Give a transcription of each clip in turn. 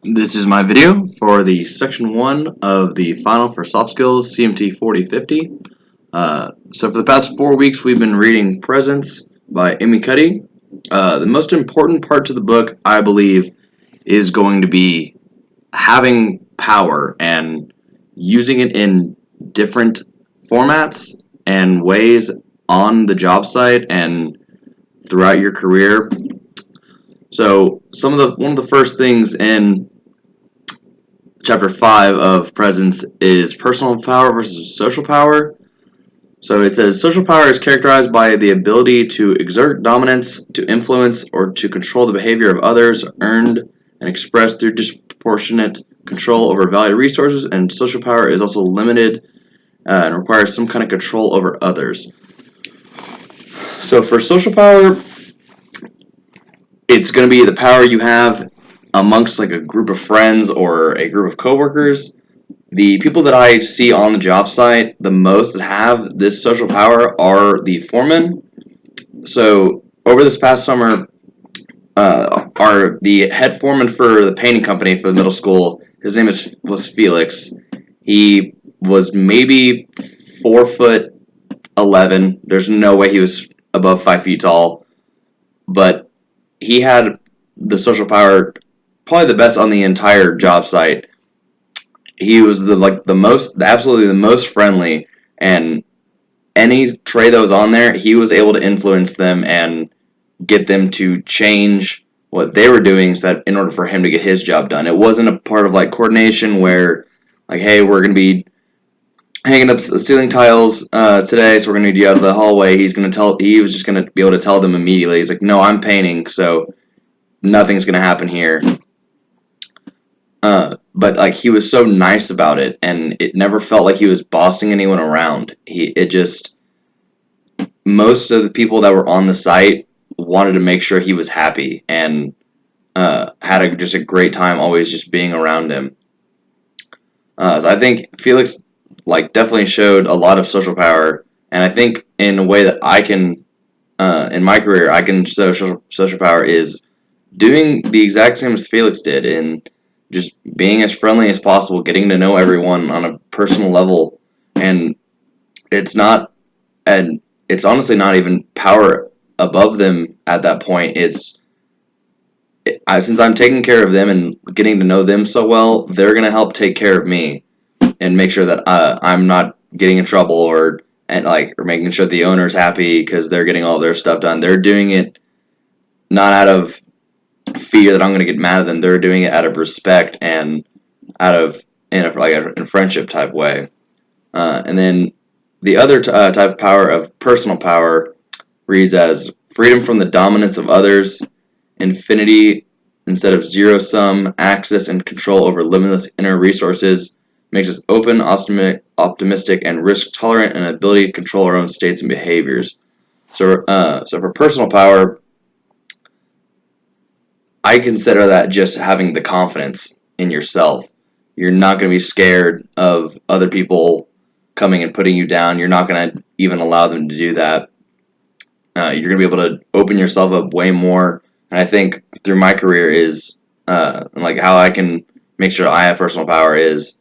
This is my video for the section 1 of the final for soft skills CMT 4050. So for the past 4 weeks we've been reading Presence by Amy Cuddy. The most important part to the book, I believe, is going to be having power and using it in different formats and ways on the job site and throughout your career. So one of the first things in Chapter 5 of Presence is personal power versus social power. So it says, social power is characterized by the ability to exert dominance, to influence, or to control the behavior of others, earned and expressed through disproportionate control over valued resources, and social power is also limited and requires some kind of control over others. So for social power, it's going to be the power you have amongst like a group of friends or a group of coworkers. The people that I see on the job site the most that have this social power are the foremen. So over this past summer, the head foreman for the painting company for the middle school, his name was Felix. He was maybe 4'11". There's no way he was above 5 feet tall, but he had the social power, probably the best on the entire job site. He was absolutely the most friendly, and any tray that was on there, he was able to influence them and get them to change what they were doing in order for him to get his job done. It wasn't a part of like coordination where like, hey, we're going to be hanging up the ceiling tiles today, so we're going to need you out of the hallway. He was just going to be able to tell them immediately. He's like, no, I'm painting, so nothing's going to happen here. But like, he was so nice about it, and it never felt like he was bossing anyone around. Most of the people that were on the site wanted to make sure he was happy and had just a great time always just being around him. So I think Felix definitely showed a lot of social power, and I think in a way that I can, in my career, I can show social power is doing the exact same as Felix did, and just being as friendly as possible, getting to know everyone on a personal level. And it's honestly not even power above them at that point. Since I'm taking care of them and getting to know them so well, they're going to help take care of me and make sure that I'm not getting in trouble or making sure the owner's happy because they're getting all their stuff done. They're doing it not out of fear that I'm going to get mad at them. They're doing it out of respect and in a friendship type way. And then the other type of power of personal power reads as freedom from the dominance of others, infinity instead of zero sum, access and control over limitless inner resources, makes us open, optimistic, and risk tolerant, and ability to control our own states and behaviors. So for personal power, I consider that just having the confidence in yourself. You're not going to be scared of other people coming and putting you down. You're not going to even allow them to do that. You're going to be able to open yourself up way more. And I think through my career is how I can make sure I have personal power is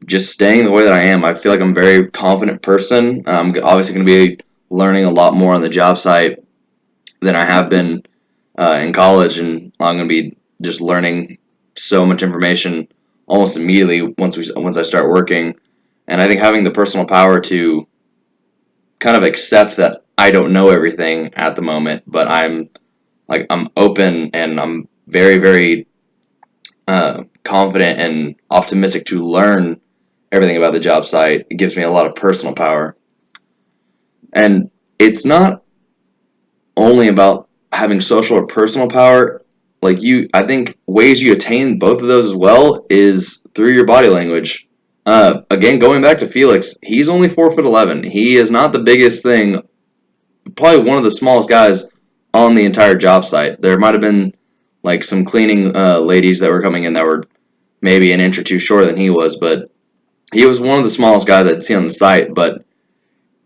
just staying the way that I am. I feel like I'm a very confident person. I'm obviously going to be learning a lot more on the job site than I have been in college, and I'm going to be just learning so much information almost immediately once I start working. And I think having the personal power to kind of accept that I don't know everything at the moment, but I'm open and I'm very, very confident and optimistic to learn everything about the job site. It gives me a lot of personal power. And it's not only about having social or personal power. I think ways you attain both of those as well is through your body language. Again, going back to Felix, he's only 4'11". He is not the biggest thing, probably one of the smallest guys on the entire job site. There might have been some cleaning ladies that were coming in that were maybe an inch or two shorter than he was, but he was one of the smallest guys I'd see on the site. But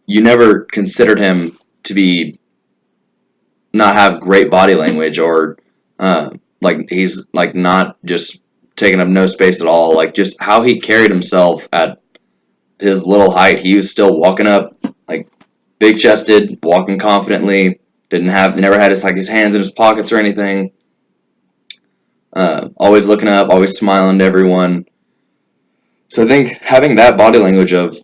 you never considered him to be not have great body language or he's not just taking up no space at all. Like just how he carried himself at his little height, he was still walking up like big chested, walking confidently. Never had his hands in his pockets or anything. Always looking up, always smiling to everyone. So I think having that body language of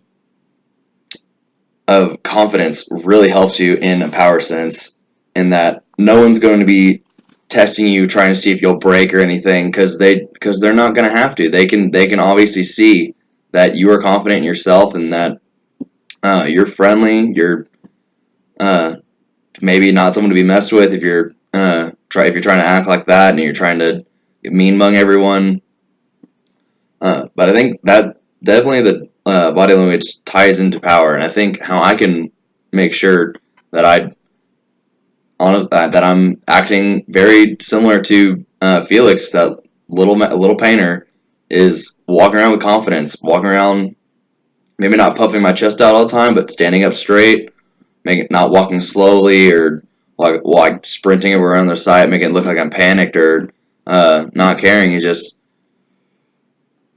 confidence really helps you in a power sense, in that no one's going to be testing you, trying to see if you'll break or anything, because they're not going to have to. They can obviously see that you are confident in yourself and that you're friendly. You're maybe not someone to be messed with if you're if you're trying to act like that and you're trying to mean mug everyone. But I think that definitely the body language ties into power, and I think how I can make sure that that I'm acting very similar to Felix, that little painter, is walking around with confidence, walking around maybe not puffing my chest out all the time, but standing up straight, not walking slowly or like sprinting around the side, making it look like I'm panicked or not caring. It's just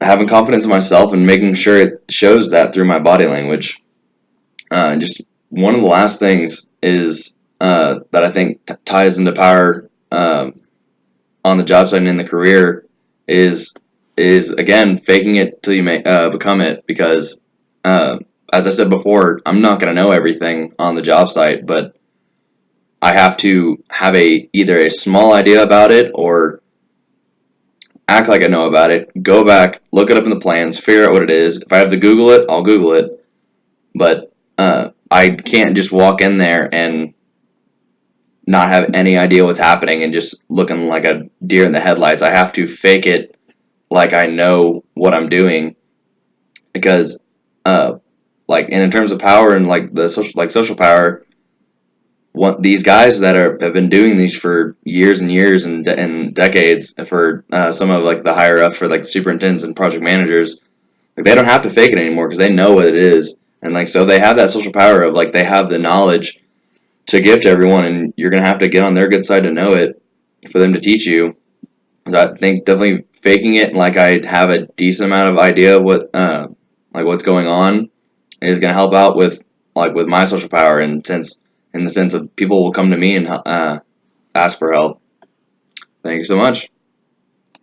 having confidence in myself and making sure it shows that through my body language. Just one of the last things is that I think ties into power on the job site and in the career is again faking it till you become it. Because as I said before, I'm not going to know everything on the job site, but I have to have either a small idea about it or act like I know about it, go back, look it up in the plans, figure out what it is. If I have to Google it, I'll Google it. But I can't just walk in there and not have any idea what's happening and just looking like a deer in the headlights. I have to fake it like I know what I'm doing, because and in terms of power and like the social power, these guys that have been doing these for years and years and decades, for some of like the higher up, for like superintendents and project managers, like they don't have to fake it anymore because they know what it is. And like so they have that social power of like they have the knowledge to give to everyone, and you're gonna have to get on their good side to know it for them to teach you. I think definitely faking it like I have a decent amount of idea of what's going on is gonna help out with my social power, and since in the sense of people will come to me and ask for help. Thank you so much.